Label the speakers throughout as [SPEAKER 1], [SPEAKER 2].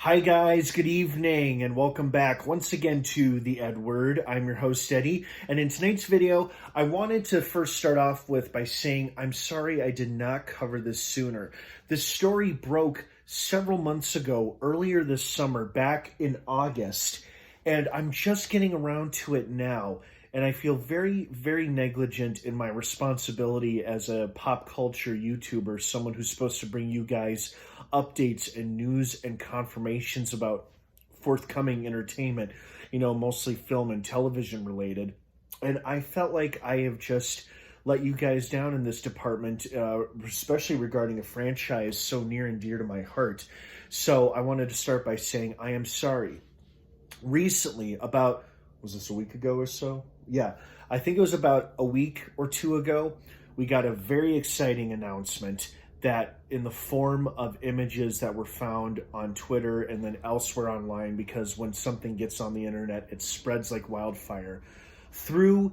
[SPEAKER 1] Hi guys, good evening, and welcome back once again to the EdWord. I'm your host Eddie, and in tonight's video, I wanted to first start off by saying I'm sorry I did not cover this sooner. This story broke several months ago, earlier this summer, back in August, and I'm just getting around to it now. And I feel very, very negligent in my responsibility as a pop culture YouTuber, someone who's supposed to bring you guys updates and news and confirmations about forthcoming entertainment, mostly film and television related. And I felt like I have just let you guys down in this department, especially regarding a franchise so near and dear to my heart. So I wanted to start by saying I am sorry. Recently, was this a week ago or so? Yeah, I think it was about a week or two ago, we got a very exciting announcement that in the form of images that were found on Twitter and then elsewhere online, because when something gets on the internet, it spreads like wildfire, through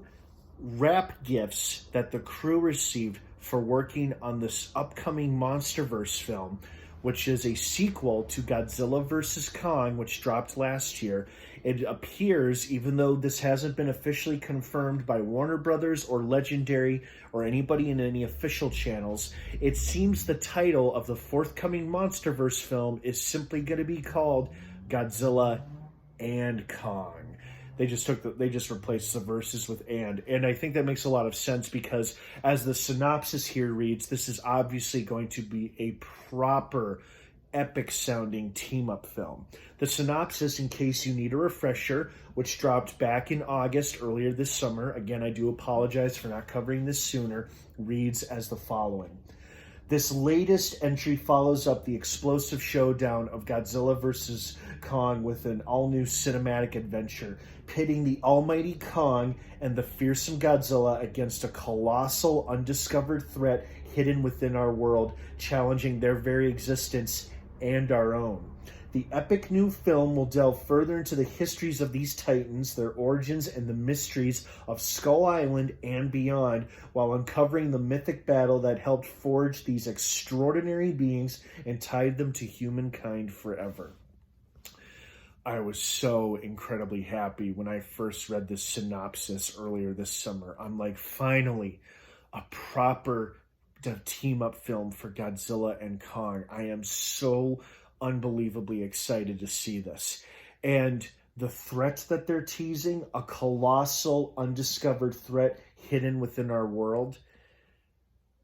[SPEAKER 1] wrap gifts that the crew received for working on this upcoming MonsterVerse film, which is a sequel to Godzilla vs. Kong, which dropped last year. It appears, even though this hasn't been officially confirmed by Warner Brothers or Legendary or anybody in any official channels, it seems the title of the forthcoming MonsterVerse film is simply going to be called Godzilla and Kong. They just replaced the verses with and I think that makes a lot of sense because as the synopsis here reads, this is obviously going to be a proper epic sounding team up film. The synopsis, in case you need a refresher, which dropped back in August earlier this summer, again I do apologize for not covering this sooner, reads as the following. This latest entry follows up the explosive showdown of Godzilla vs. Kong with an all-new cinematic adventure, pitting the almighty Kong and the fearsome Godzilla against a colossal undiscovered threat hidden within our world, challenging their very existence and our own. The epic new film will delve further into the histories of these titans, their origins, and the mysteries of Skull Island and beyond, while uncovering the mythic battle that helped forge these extraordinary beings and tied them to humankind forever. I was so incredibly happy when I first read this synopsis earlier this summer. I'm like, finally, a proper team-up film for Godzilla and Kong. I am so unbelievably excited to see this. And the threat that they're teasing, a colossal undiscovered threat hidden within our world,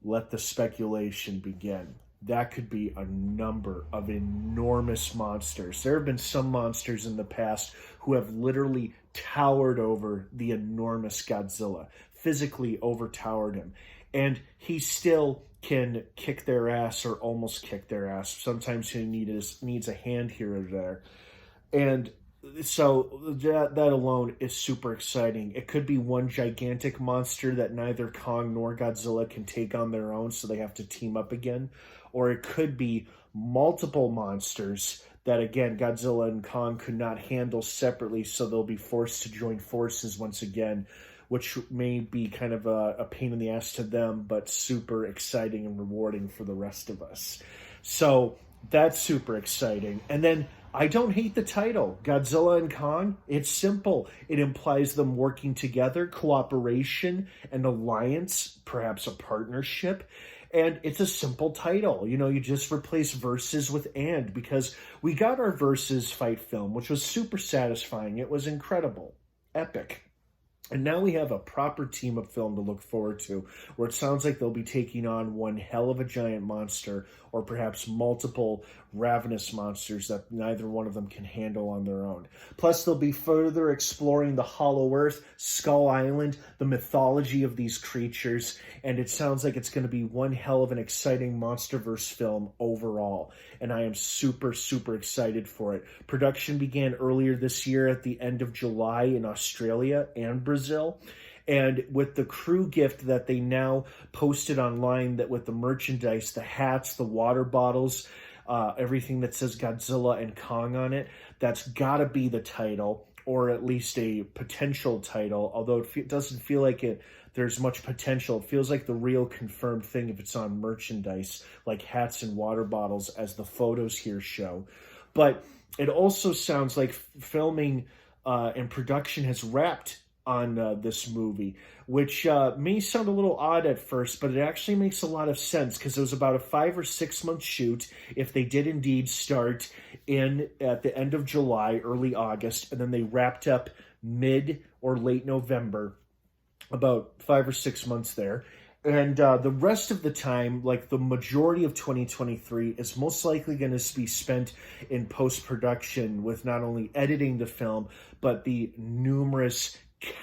[SPEAKER 1] let the speculation begin. That could be a number of enormous monsters. There have been some monsters in the past who have literally towered over the enormous Godzilla, physically overtowered him. And he still can kick their ass or almost kick their ass. Sometimes he needs a hand here or there. And so that alone is super exciting. It could be one gigantic monster that neither Kong nor Godzilla can take on their own, so they have to team up again. Or it could be multiple monsters that, again, Godzilla and Kong could not handle separately, so they'll be forced to join forces once again, which may be kind of a pain in the ass to them, but super exciting and rewarding for the rest of us. So that's super exciting. And then I don't hate the title, Godzilla and Kong. It's simple. It implies them working together, cooperation, an alliance, perhaps a partnership. And it's a simple title. You just replace verses with and, because we got our verses fight film, which was super satisfying. It was incredible, epic. And now we have a proper team-up film to look forward to, where it sounds like they'll be taking on one hell of a giant monster, or perhaps multiple ravenous monsters that neither one of them can handle on their own. Plus, they'll be further exploring the Hollow Earth, Skull Island, the mythology of these creatures, and it sounds like it's going to be one hell of an exciting MonsterVerse film overall, and I am super, super excited for it. Production began earlier this year at the end of July in Australia and Brazil. And with the crew gift that they now posted online, that with the merchandise, the hats, the water bottles, everything that says Godzilla and Kong on it, that's got to be the title, or at least a potential title, although it doesn't feel like there's much potential. It feels like the real confirmed thing if it's on merchandise, like hats and water bottles, as the photos here show. But it also sounds like filming and production has wrapped on this movie, which may sound a little odd at first, but it actually makes a lot of sense because it was about a 5 or 6 month shoot. If they did indeed start in at the end of July, early August, and then they wrapped up mid or late November, about 5 or 6 months there. And the rest of the time, like the majority of 2023, is most likely going to be spent in post-production with not only editing the film, but the numerous,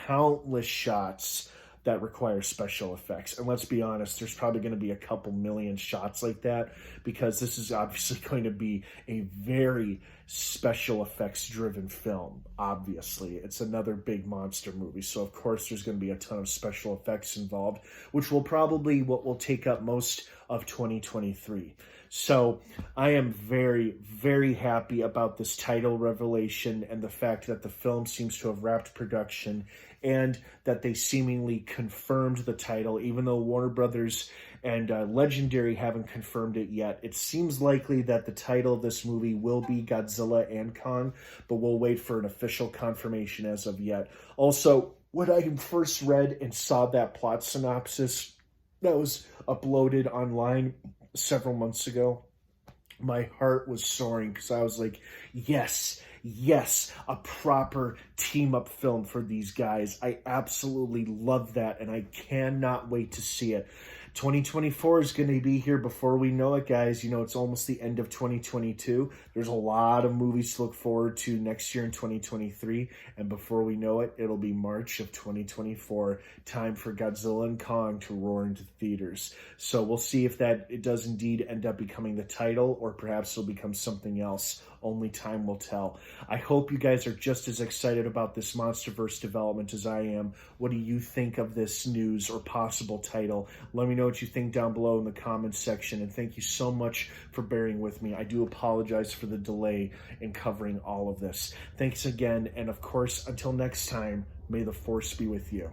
[SPEAKER 1] countless shots that require special effects. And let's be honest, there's probably going to be a couple million shots like that because this is obviously going to be a very special effects driven film. Obviously, it's another big monster movie, so of course there's going to be a ton of special effects involved, which will probably what will take up most of 2023. So I am very, very happy about this title revelation and the fact that the film seems to have wrapped production and that they seemingly confirmed the title, even though Warner Brothers and Legendary haven't confirmed it yet. It seems likely that the title of this movie will be Godzilla and Kong, but we'll wait for an official confirmation as of yet. Also, when I first read and saw that plot synopsis that was uploaded online several months ago, my heart was soaring because I was like, yes, a proper team-up film for these guys. I absolutely love that, and I cannot wait to see it. 2024 is going to be here before we know it, guys. You know, it's almost the end of 2022. There's a lot of movies to look forward to next year in 2023, and before we know it, it'll be March of 2024. Time for Godzilla and Kong to roar into theaters. So we'll see if it does indeed end up becoming the title, or perhaps it'll become something else. Only time will tell. I hope you guys are just as excited about this MonsterVerse development as I am. What do you think of this news or possible title? Let me know what you think down below in the comments section, and thank you so much for bearing with me. I do apologize for the delay in covering all of this. Thanks again, and of course, until next time, may the Force be with you.